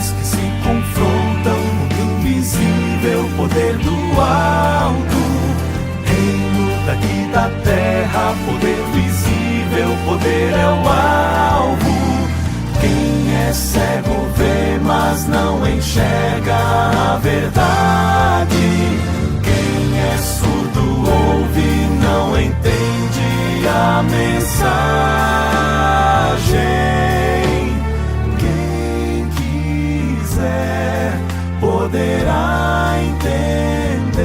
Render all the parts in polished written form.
Que se confrontam no invisível poder do alto. Reino daqui da terra, poder visível, poder é o alvo. Quem é cego vê, mas não enxerga a verdade. Quem é surdo ouve, não entende a mensagem. Poderá entender,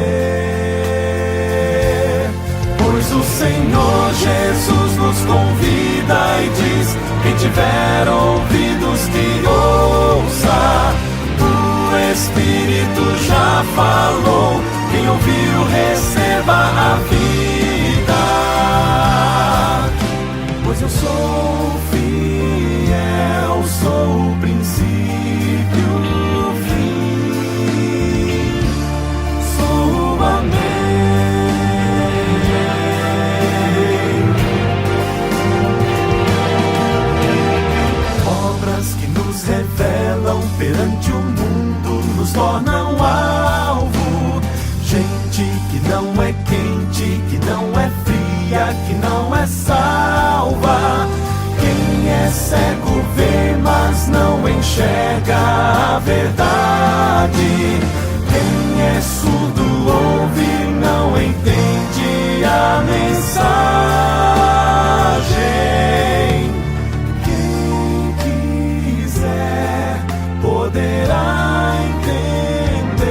pois o Senhor Jesus nos convida e diz: quem tiver ouvidos que ouça. O Espírito já falou, quem ouviu receba a vida. Pois eu sou fiel, sou o princípio. Revelam perante o mundo, nos tornam alvo. Gente que não é quente, que não é fria, que não é salva. Quem é cego vê, mas não enxerga a verdade. Quem é surdo ouve, não entende a mensagem. Poderá entender,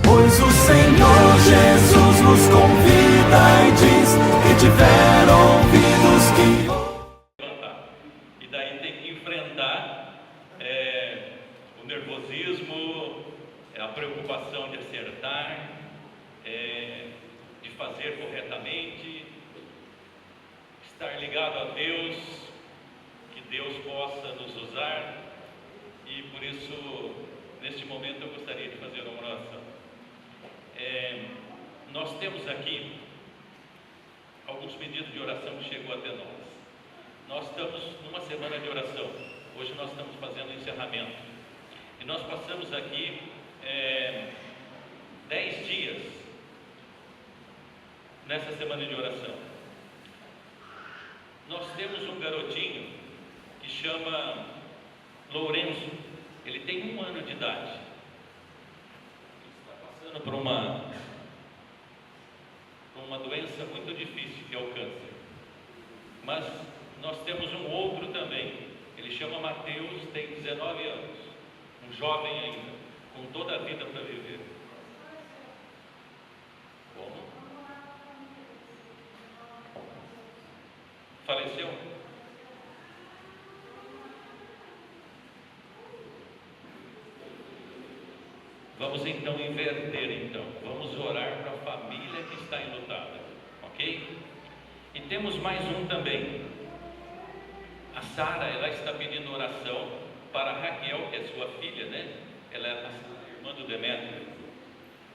pois o Senhor Jesus nos convida e diz: quem tiver ouvidos que levantar. E daí tem que enfrentar o nervosismo, a preocupação de acertar, de fazer corretamente, estar ligado a Deus, que Deus possa nos usar. E por isso, neste momento, eu gostaria de fazer uma oração. Nós temos aqui alguns pedidos de oração que chegou até nós. Nós estamos numa semana de oração. Hoje nós estamos fazendo o encerramento. E nós passamos aqui 10 dias nessa semana de oração. Nós temos um garotinho que chama Lourenço. Ele tem 1 ano de idade. Ele está passando por uma doença muito difícil, que é o câncer. Mas nós temos um outro também. Ele chama Mateus, tem 19 anos. Um jovem ainda, com toda a vida para viver. Como? Faleceu? Vamos então inverter então. Vamos orar para a família que está enlutada, ok? E temos mais um também. A Sara, ela está pedindo oração para a Raquel, que é sua filha, né? Ela é a irmã do Demétrio.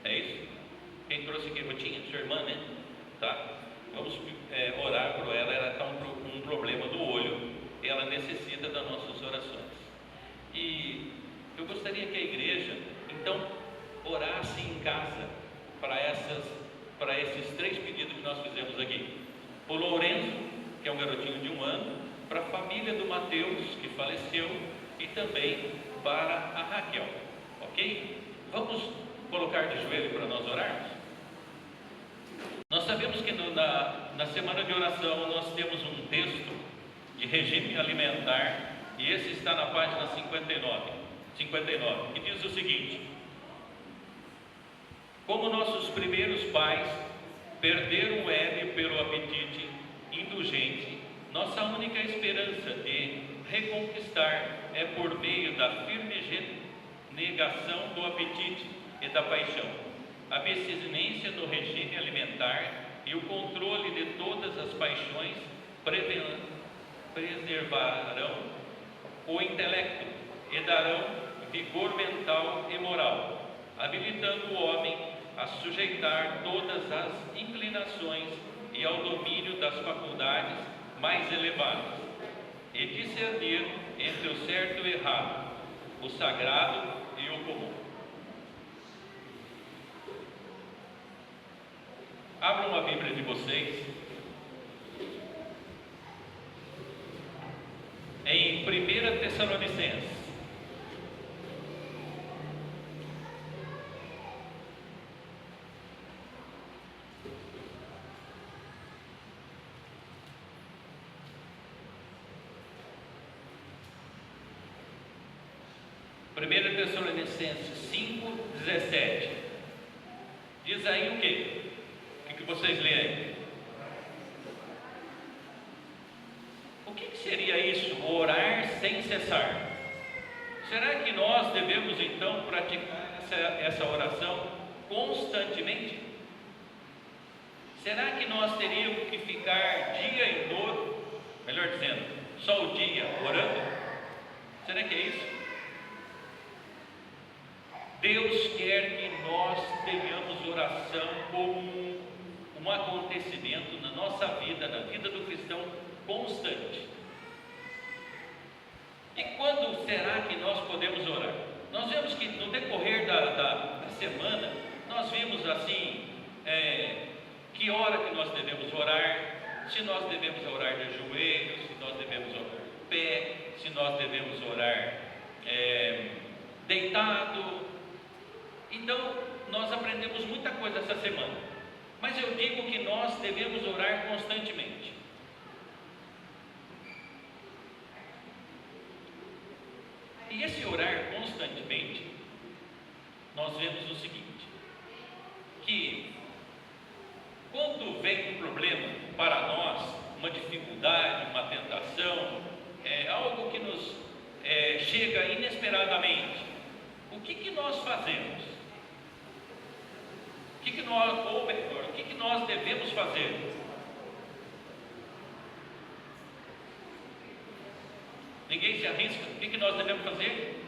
É isso? Quem trouxe aqui, Rotinha? Sua irmã, né? Tá. Vamos orar por ela. Ela está com um problema do olho. E ela necessita das nossas orações. E eu gostaria que a igreja, então, orasse em casa para esses 3 pedidos que nós fizemos aqui. O Lourenço, que é um garotinho de 1 ano, para a família do Mateus, que faleceu, e também para a Raquel, ok? Vamos colocar de joelho para nós orarmos? Nós sabemos que na semana de oração nós temos um texto de regime alimentar, e esse está na página 59, que diz o seguinte: como nossos primeiros pais perderam o Éden pelo apetite indulgente, nossa única esperança de conquistar é por meio da firme negação do apetite e da paixão, a abstinência do regime alimentar e o controle de todas as paixões preservarão o intelecto e darão vigor mental e moral, habilitando o homem a sujeitar todas as inclinações e ao domínio das faculdades mais elevadas, e discernir entre o certo e o errado, o sagrado e o comum. Abram a Bíblia de vocês em 1 Tessalonicenses. Primeira Tessalonicenses 5:17. Diz aí o quê? O que vocês leem aí? O que seria isso? Orar sem cessar. Será que nós devemos então praticar essa oração constantemente? Será que nós teríamos que ficar dia e noite, melhor dizendo, só o dia orando? Será que é isso? Deus quer que nós tenhamos oração como um acontecimento na nossa vida, na vida do cristão, constante. E quando será que nós podemos orar? Nós vemos que no decorrer da semana, nós vimos assim, que hora que nós devemos orar, se nós devemos orar de joelhos, se nós devemos orar de pé, se nós devemos orar deitado. Então, nós aprendemos muita coisa essa semana, mas eu digo que nós devemos orar constantemente. E esse orar constantemente, nós vemos o seguinte, que quando vem um problema para nós, uma dificuldade, uma tentação, algo que nos chega inesperadamente, o que nós fazemos? O que nós devemos fazer? Ninguém se arrisca? O que nós devemos fazer?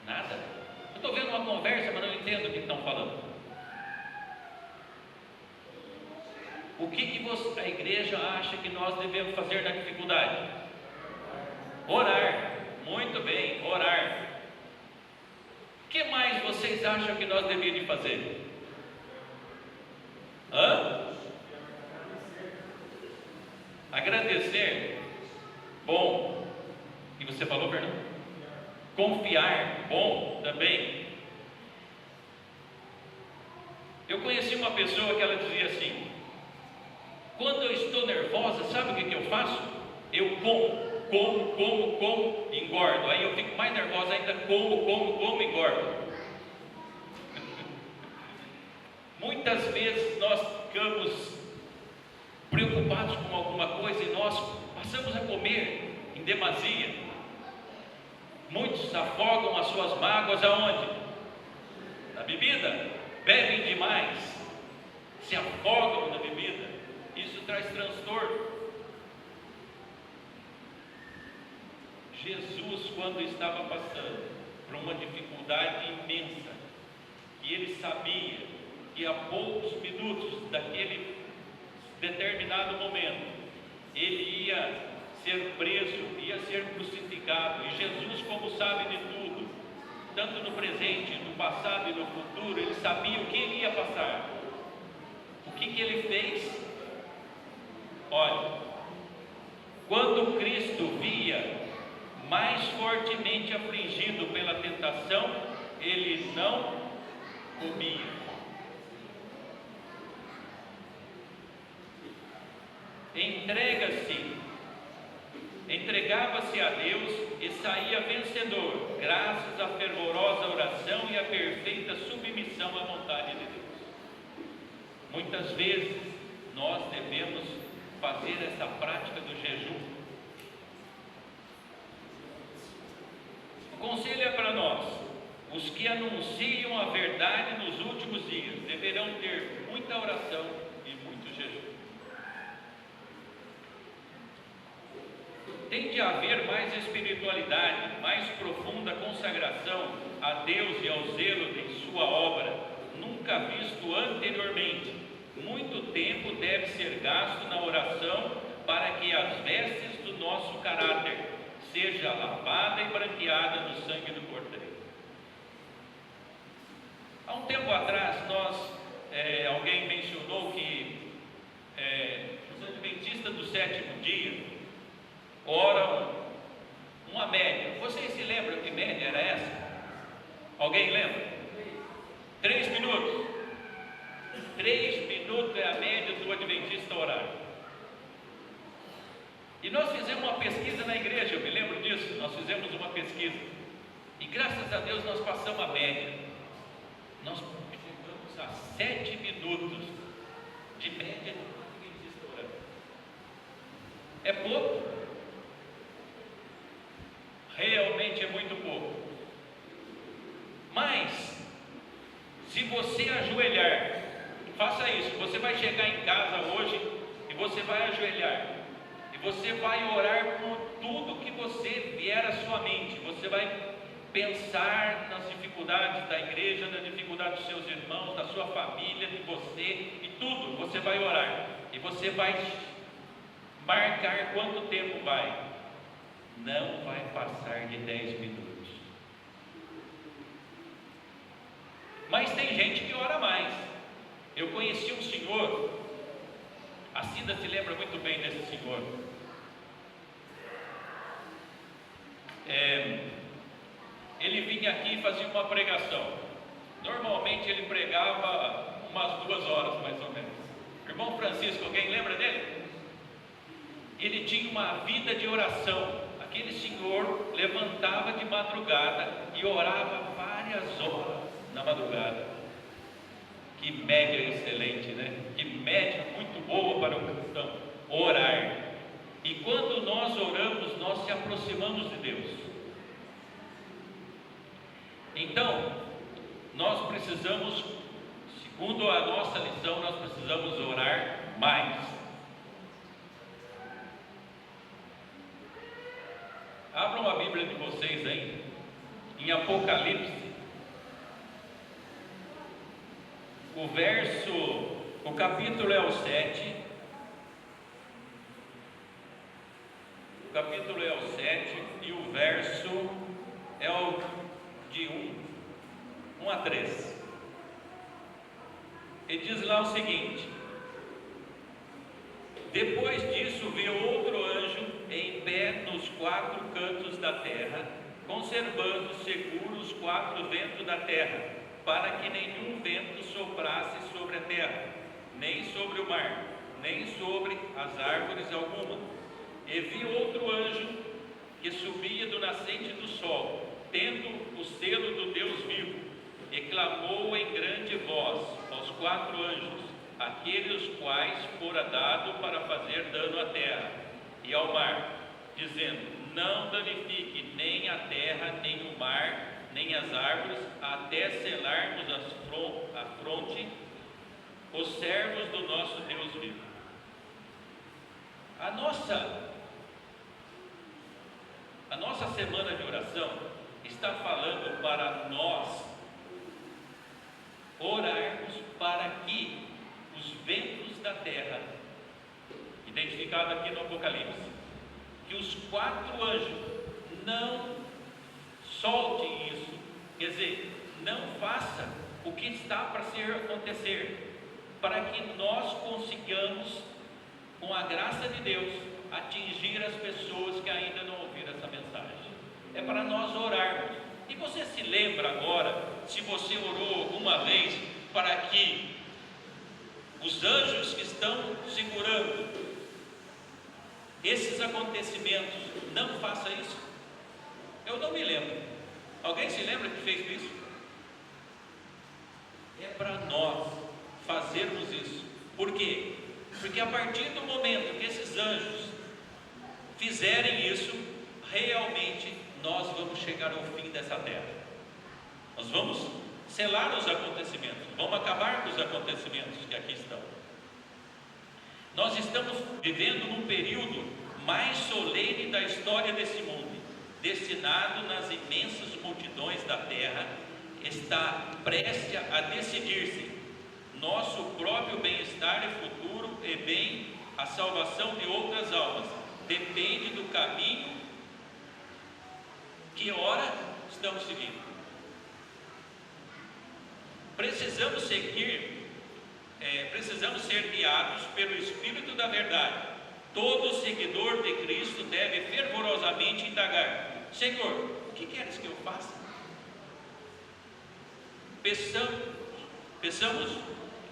Nada. Eu estou vendo uma conversa, mas não entendo o que estão falando. O que a igreja acha que nós devemos fazer na dificuldade? Orar. Muito bem, orar. O que mais vocês acham que nós deveríamos fazer? Agradecer. Bom. E você falou, Fernando? Confiar. Bom, também. Eu conheci uma pessoa que ela dizia assim: quando eu estou nervosa, sabe o que eu faço? Eu como, engordo. Aí eu fico mais nervosa ainda, como, engordo. Muitas vezes nós ficamos preocupados com alguma coisa e nós passamos a comer em demasia. Muitos afogam as suas mágoas aonde? Na bebida. Bebem demais, se afogam na bebida. Isso traz transtorno. Jesus, quando estava passando por uma dificuldade imensa, e ele sabia que a poucos minutos daquele determinado momento, ele ia ser preso, ia ser crucificado, e Jesus, como sabe de tudo, tanto no presente, no passado e no futuro, ele sabia o que ele ia passar. O que ele fez? Olha, quando Cristo via mais fortemente afligido pela tentação, ele não comia. Entregava-se a Deus e saía vencedor, graças à fervorosa oração e à perfeita submissão à vontade de Deus. Muitas vezes nós devemos fazer essa prática do jejum. O conselho é para nós: os que anunciam a verdade nos últimos dias deverão ter muita oração e muito jejum. Tem de haver mais espiritualidade, mais profunda consagração a Deus e ao zelo em sua obra, nunca visto anteriormente. Muito tempo deve ser gasto na oração para que as vestes do nosso caráter seja lavada e branqueada no sangue do Cordeiro. Há um tempo atrás, alguém mencionou que os adventistas do sétimo dia oram uma média. Vocês se lembram que média era essa? Alguém lembra? 3 minutos. 3 minutos é a média do adventista orar. E nós fizemos uma pesquisa na igreja, eu me lembro disso. Nós fizemos uma pesquisa e graças a Deus nós passamos a média. Nós chegamos a 7 minutos de média do adventista orando. É pouco? Realmente é muito pouco. Mas se você ajoelhar, faça isso. Você vai chegar em casa hoje e você vai ajoelhar e você vai orar por tudo que você vier à sua mente. Você vai pensar nas dificuldades da igreja, nas dificuldades dos seus irmãos, da sua família, de você e tudo. Você vai orar e você vai marcar quanto tempo vai. Não vai passar de 10 minutos. Mas tem gente que ora mais. Eu conheci um senhor, a Cida se lembra muito bem desse senhor. Ele vinha aqui e fazia uma pregação. Normalmente ele pregava umas 2 horas mais ou menos. Irmão Francisco, alguém lembra dele? Ele tinha uma vida de oração. Aquele senhor levantava de madrugada e orava várias horas na madrugada. Que média excelente, né? Que média muito boa para o cristão, orar. E quando nós oramos, nós se aproximamos de Deus. Então, nós precisamos, segundo a nossa lição, nós precisamos orar mais. Abram a Bíblia de vocês aí, em Apocalipse, o capítulo é o 7, e o verso é o de 1 a 3. Ele diz lá o seguinte: depois disso veio outro anjo em pé nos 4 cantos da terra, conservando seguros os 4 ventos da terra, para que nenhum vento soprasse sobre a terra, nem sobre o mar, nem sobre as árvores alguma. E vi outro anjo que subia do nascente do sol, tendo o selo do Deus vivo, e clamou em grande voz aos 4 anjos, aqueles quais fora dado para fazer dano à terra e ao mar, dizendo: não danifique nem a terra, nem o mar, nem as árvores, até selarmos a fronte os servos do nosso Deus vivo. A nossa semana de oração está falando para nós orarmos para que os ventos da terra, identificado aqui no Apocalipse, que os 4 anjos não soltem isso, quer dizer, não faça o que está para acontecer, para que nós consigamos, com a graça de Deus, atingir as pessoas que ainda não ouviram essa mensagem. É para nós orarmos. E você se lembra agora, se você orou alguma vez para que os anjos que estão segurando esses acontecimentos não façam isso? Eu não me lembro. Alguém se lembra que fez isso? É para nós fazermos isso. Por quê? Porque a partir do momento que esses anjos fizerem isso, realmente nós vamos chegar ao fim dessa terra. Nós vamos selar os acontecimentos, vamos acabar com os acontecimentos que aqui estão. Nós estamos vivendo num período mais solene da história desse mundo, destinado nas imensas multidões da terra, está prestes a decidir-se nosso próprio bem-estar e futuro e bem a salvação de outras almas. Depende do caminho que ora estamos seguindo. Precisamos ser guiados pelo Espírito da verdade. Todo seguidor de Cristo deve fervorosamente indagar: Senhor, o que queres que eu faça?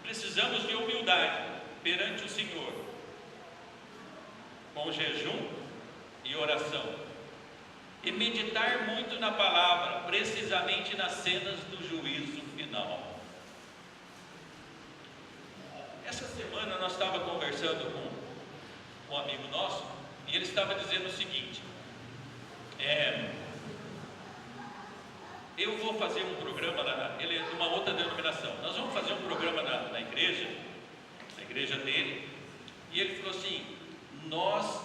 Precisamos de humildade perante o Senhor, com jejum e oração, e meditar muito na palavra, precisamente nas cenas do juízo final. Essa semana nós estávamos conversando com um amigo nosso, e ele estava dizendo o seguinte: eu vou fazer um programa, ele é de uma outra denominação, nós vamos fazer um programa na igreja dele, e ele falou assim: nós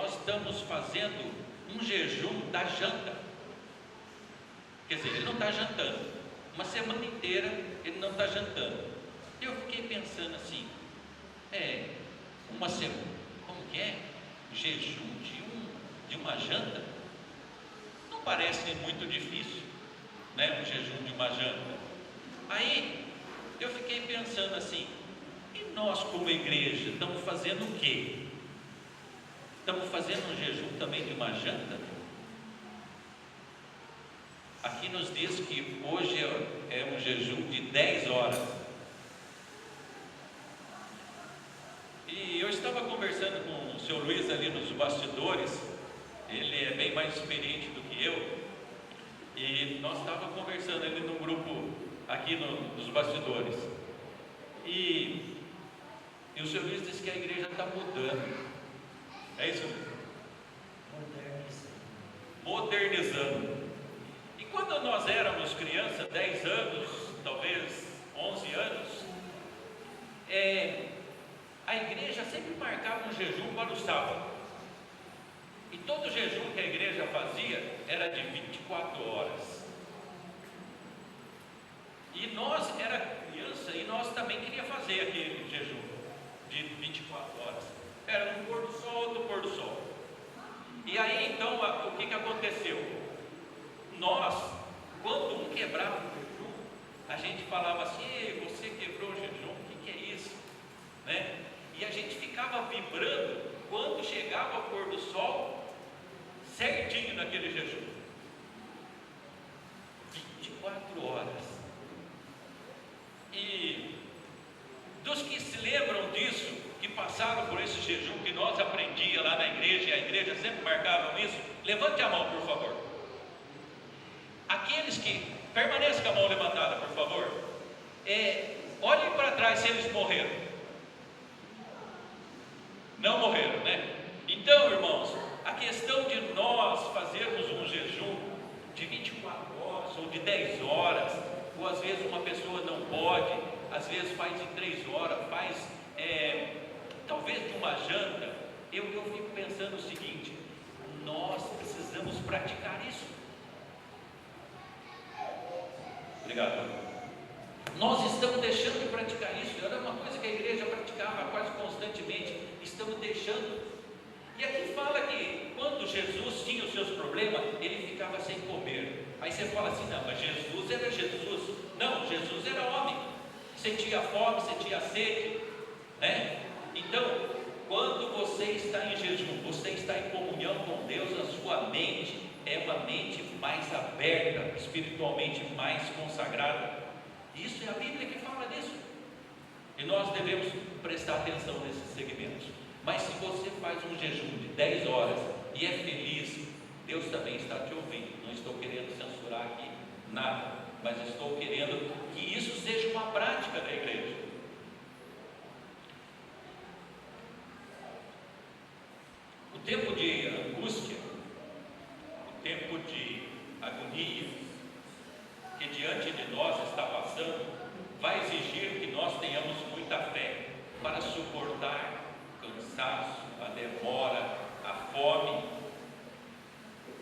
estamos fazendo um jejum da janta. Quer dizer, ele não está jantando, uma semana inteira ele não está jantando. Eu fiquei pensando assim, uma semana, como que é? Jejum de uma janta? Não parece muito difícil, né? Um jejum de uma janta. Aí eu fiquei pensando assim, e nós como igreja estamos fazendo o quê? Estamos fazendo um jejum também de uma janta? Aqui nos diz que hoje é um jejum de 10 horas. E eu estava conversando com o seu Luiz ali nos bastidores, ele é bem mais experiente do que eu, e nós estávamos conversando ali num grupo aqui nos bastidores, e o seu Luiz disse que a igreja está mudando. É isso mesmo? Modernizando. E quando nós éramos crianças, 10 anos, talvez 11 anos, a igreja sempre marcava um jejum para o sábado. E todo jejum que a igreja fazia era de 24 horas. E nós era criança e nós também queríamos fazer aquele jejum de 24 horas. Era no pôr do sol, do pôr do sol. E aí então o que aconteceu? Nós, quando um quebrava o jejum, a gente falava assim: ei, você quebrou o jejum, o que é isso? Né? E a gente ficava vibrando quando chegava ao pôr do sol, certinho naquele jejum. 24 horas. E dos que se lembram disso, que passaram por esse jejum que nós aprendíamos lá na igreja, e a igreja sempre marcava isso, levante a mão, por favor. Aqueles que permaneçam com a mão levantada, por favor, olhem para trás se eles morreram. Não morreram, né? Então, irmãos, a questão de nós fazermos um jejum de 24 horas ou de 10 horas, ou às vezes uma pessoa não pode, às vezes faz em 3 horas, faz talvez de uma janta, eu fico pensando o seguinte: nós precisamos praticar isso. Obrigado. Nós estamos deixando de praticar isso. Era uma coisa que a igreja praticava quase constantemente. Estamos deixando. E aqui fala que quando Jesus tinha os seus problemas, ele ficava sem comer. Aí você fala assim: não, mas Jesus era Jesus. Não, Jesus era homem, sentia fome, sentia sede, né? Então, quando você está em jejum, você está em comunhão com Deus, a sua mente é uma mente mais aberta, espiritualmente mais consagrada. Isso é a Bíblia que fala disso. E nós devemos prestar atenção nesses segmentos. Mas se você faz um jejum de 10 horas e é feliz, Deus também está te ouvindo. Não estou querendo censurar aqui nada, mas estou querendo que isso seja uma prática da igreja. tempo de angústia, o tempo de agonia que diante de nós está passando, vai exigir que nós tenhamos muita fé para suportar o cansaço, a demora, a fome.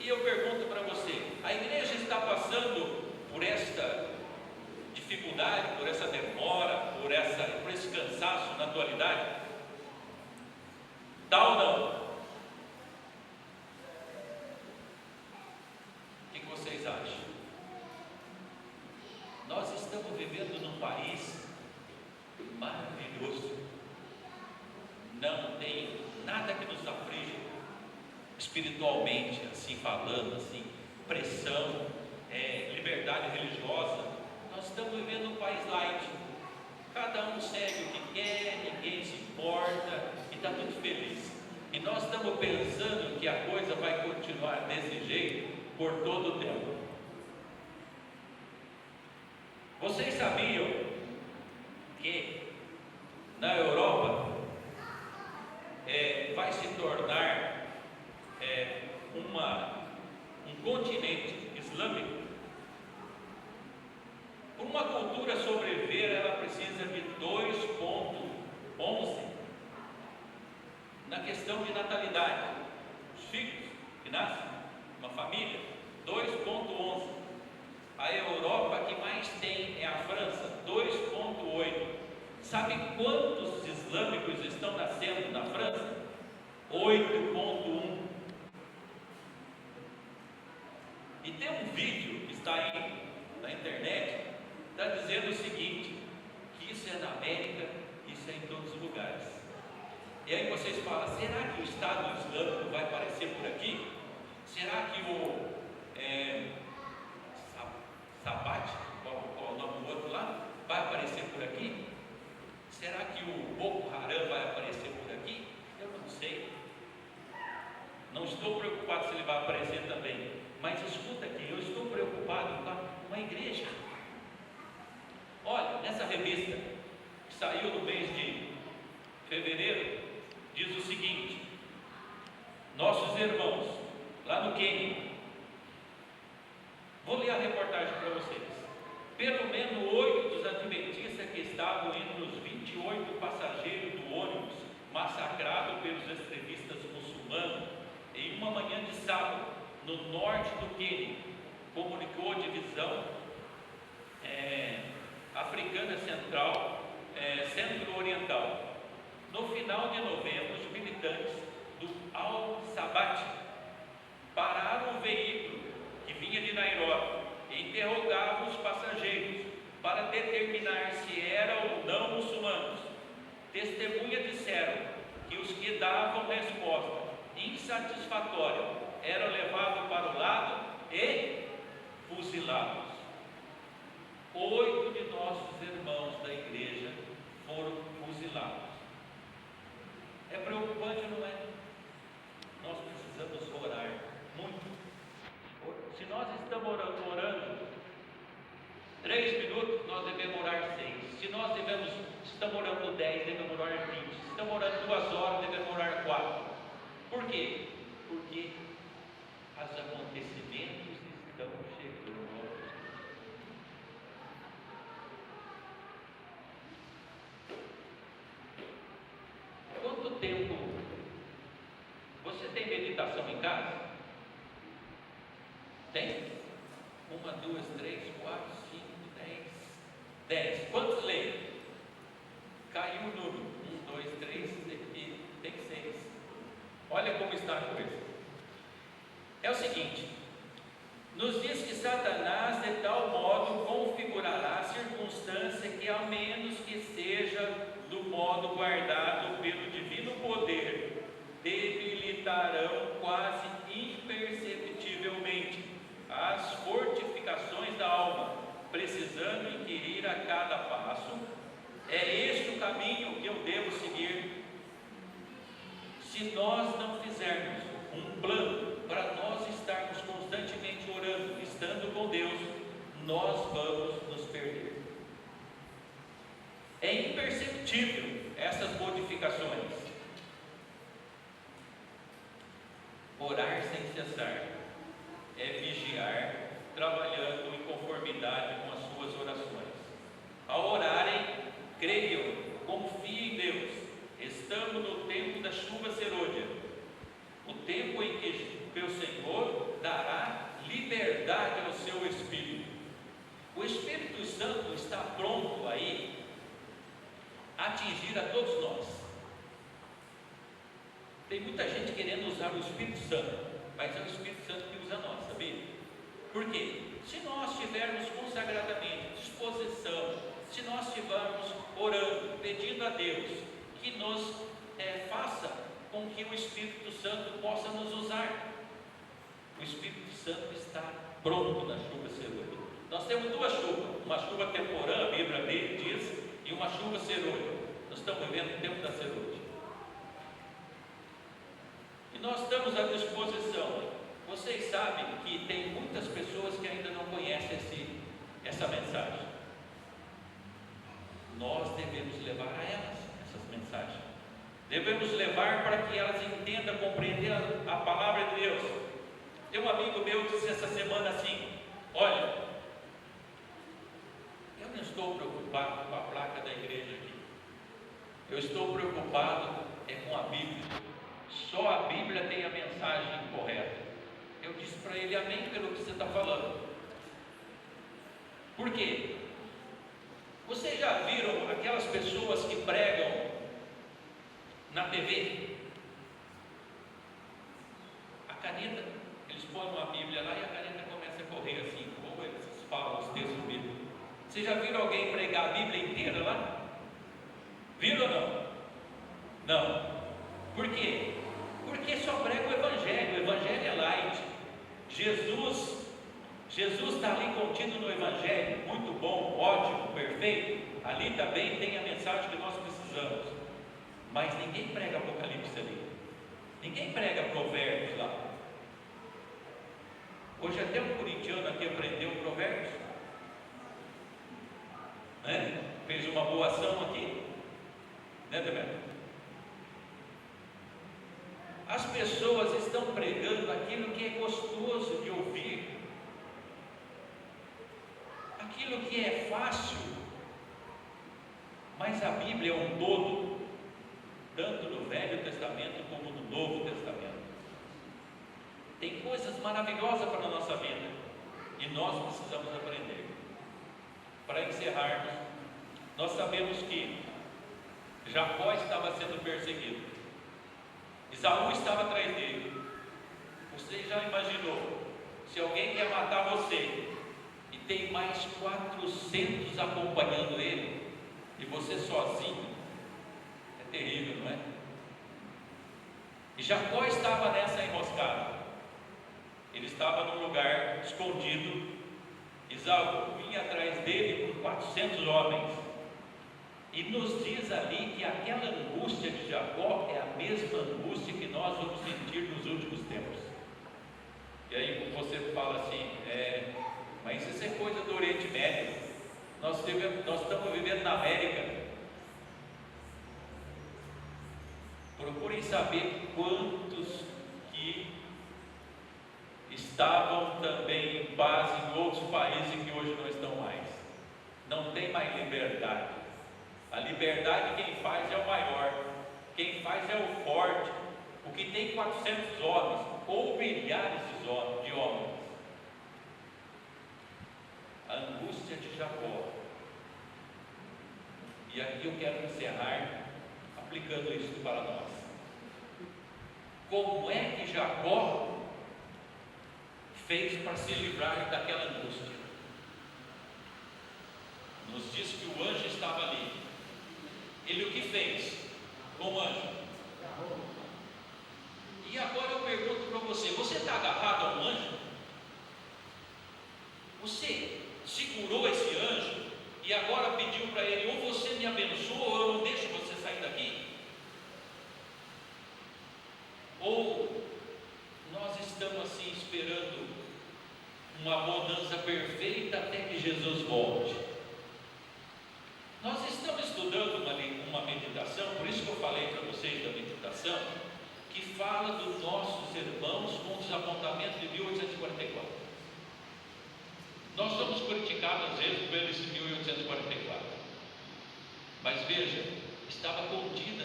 E eu pergunto para você, a igreja está passando por esta dificuldade, por essa demora, por esse cansaço na atualidade? Tá ou não? O que vocês acham? Nós estamos vivendo num país maravilhoso. Não tem nada que nos aflige espiritualmente, assim falando, assim, pressão, liberdade religiosa. Nós estamos vivendo um país light. Cada um segue o que quer, ninguém se importa e está muito feliz. E nós estamos pensando que a coisa vai continuar desse jeito por todo o tempo. Vocês sabiam que na Europa vai se tornar um continente islâmico? Para uma cultura sobreviver, ela precisa de 2,11 na questão de natalidade. Os filhos que nascem, uma família, 2,11. A Europa que mais tem é a França, 2,8. Sabe quantos islâmicos estão nascendo na França? 8,1. E tem um vídeo que está aí na internet, está dizendo o seguinte, que isso é na América, isso é em todos os lugares. E aí vocês falam, será que o Estado Islâmico vai aparecer por aqui? Será que o Sabat, qual é o nome do outro lá, vai aparecer por aqui? Será que o Boko Haram vai aparecer por aqui? Eu não sei. Não estou preocupado se ele vai aparecer também. Mas escuta aqui, eu estou preocupado com a igreja. Olha, nessa revista que saiu no mês de fevereiro, diz o seguinte: nossos irmãos lá no Quênia, vou ler a reportagem para vocês. Pelo menos 8 dos adventistas que estavam entre os 28 passageiros do ônibus massacrado pelos extremistas muçulmanos em uma manhã de sábado no norte do Quênia, comunicou a divisão africana central, centro-oriental. No final de novembro, os militantes do Al-Sabat pararam o veículo que vinha de Nairobi e interrogavam os passageiros para determinar se eram ou não muçulmanos. Testemunhas disseram que os que davam resposta insatisfatória eram levados para o lado e fuzilados. 8 de nossos irmãos da igreja foram fuzilados. É preocupante, não é? Nós precisamos orar muito. Se nós estamos orando 3 minutos, nós devemos orar 6. Se nós estamos orando 10, devemos orar 20. Se estamos orando 2 horas, devemos orar 4. Por quê? Porque os acontecimentos estão chegando. Quanto tempo você tem meditação em casa? Tem? 1, 2, 3, 4, 5, 10. Quantos leem? Caiu o número. 1, 2, 3 e tem 6. Olha como está a coisa. É o seguinte: nos diz que Satanás de tal modo configurará a circunstância que, ao menos que seja do modo guardado pelo divino poder, debilitarão quase imperceptivelmente as fortificações da alma, precisando inquirir a cada passo: é este o caminho que eu devo seguir? Se nós não fizermos um plano para nós estarmos constantemente orando, estando com Deus, nós vamos nos perder. É imperceptível essas modificações. Tem muita gente querendo usar o Espírito Santo, mas é o Espírito Santo que usa nós, sabia? Por quê? Se nós estivermos consagradamente, disposição, se nós estivermos orando, pedindo a Deus que nos faça com que o Espírito Santo possa nos usar, o Espírito Santo está pronto na chuva serôdia. Nós temos duas chuvas, uma chuva temporã, a Bíblia diz, e uma chuva serôdia. Nós estamos vivendo o tempo da serôdia. E nós estamos à disposição. Vocês sabem que tem muitas pessoas que ainda não conhecem essa mensagem. Nós devemos levar a elas essas mensagens. Devemos levar para que elas entendam, compreendam a palavra de Deus. Tem um amigo meu que disse essa semana assim: olha, eu não estou preocupado com a placa da igreja aqui. Eu estou preocupado com a Bíblia. Só a Bíblia tem a mensagem correta. Eu disse para ele: amém pelo que você está falando. Por quê? Vocês já viram aquelas pessoas que pregam na TV? A caneta, eles põem uma Bíblia lá e a caneta começa a correr assim, como eles falam os textos bíblicos. Vocês já viram alguém pregar a Bíblia inteira lá? Viram ou não? Não. Por quê? Porque só prega o Evangelho é light. Jesus está ali contido no Evangelho, muito bom, ótimo, perfeito. Ali também tem a mensagem que nós precisamos. Mas ninguém prega Apocalipse ali. Ninguém prega Provérbios lá. Hoje até um corintiano aqui aprendeu Provérbios, né? Fez uma boa ação aqui, né, Demetrio? As pessoas estão pregando aquilo que é gostoso de ouvir, aquilo que é fácil, mas a Bíblia é um todo, tanto no Velho Testamento como no Novo Testamento. Tem coisas maravilhosas para a nossa vida e nós precisamos aprender. Para encerrarmos, nós sabemos que Jacó estava sendo perseguido. Esaú estava atrás dele. Você já imaginou, se alguém quer matar você e tem mais 400 acompanhando ele e você sozinho? É terrível, não é? E Jacó estava nessa enroscada. Ele estava num lugar escondido. Esaú vinha atrás dele com 400 homens. E nos diz ali que aquela angústia de Jacó é a mesma angústia que nós vamos sentir nos últimos tempos. E aí você fala assim, mas isso é coisa do Oriente Médio. Nós estamos vivendo na América. Procurem saber quantos que estavam também em paz em outros países que hoje não estão mais. Não tem mais liberdade. A liberdade quem faz é o maior, quem faz é o forte, o que tem 400 homens ou milhares de homens. A angústia de Jacó. E aqui eu quero encerrar aplicando isso para nós. Como é que Jacó fez para se livrar daquela angústia? Nos diz que o anjo estava ali. Ele o que fez com o anjo? E agora eu pergunto para você: você está agarrado a um anjo? Você segurou esse anjo e agora pediu para ele: ou você me abençoa ou eu não deixo você sair daqui? Ou nós estamos assim esperando uma mudança perfeita até que Jesus volte? Nós estamos estudando uma meditação, por isso que eu falei para vocês da meditação, que fala dos nossos irmãos com o desapontamento de 1844. Nós somos criticados às vezes por esse 1844, mas veja, estava contida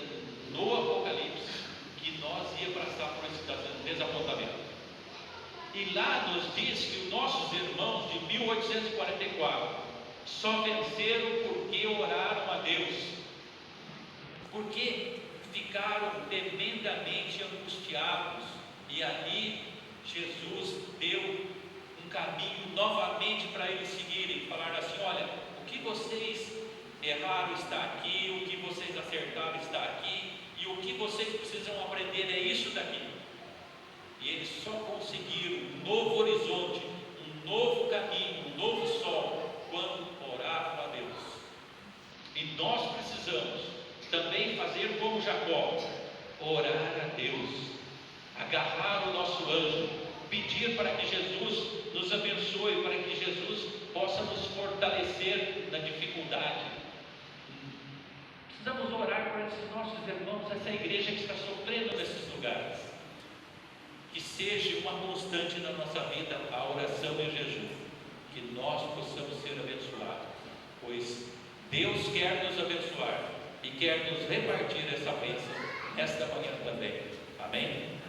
no Apocalipse que nós ia passar por esse desapontamento. E lá nos diz que os nossos irmãos de 1844 só venceram porque oraram a Deus, porque ficaram temendo devidamente angustiados, e ali Jesus deu um caminho novamente para eles seguirem. Falaram assim: olha, o que vocês erraram está aqui, o que vocês acertaram está aqui, e o que vocês precisam aprender é isso daqui. E eles só conseguiram um novo horizonte, um novo caminho, um novo sol, quando oravam a Deus. E nós precisamos também fazer como Jacó, orar a Deus, agarrar o nosso anjo, pedir para que Jesus nos abençoe, para que Jesus possa nos fortalecer na dificuldade. Precisamos orar por esses nossos irmãos, essa igreja que está sofrendo nesses lugares. Que seja uma constante na nossa vida a oração e o jejum, que nós possamos ser abençoados, pois Deus quer nos abençoar e quer nos repartir essa bênção nesta manhã também. Amém?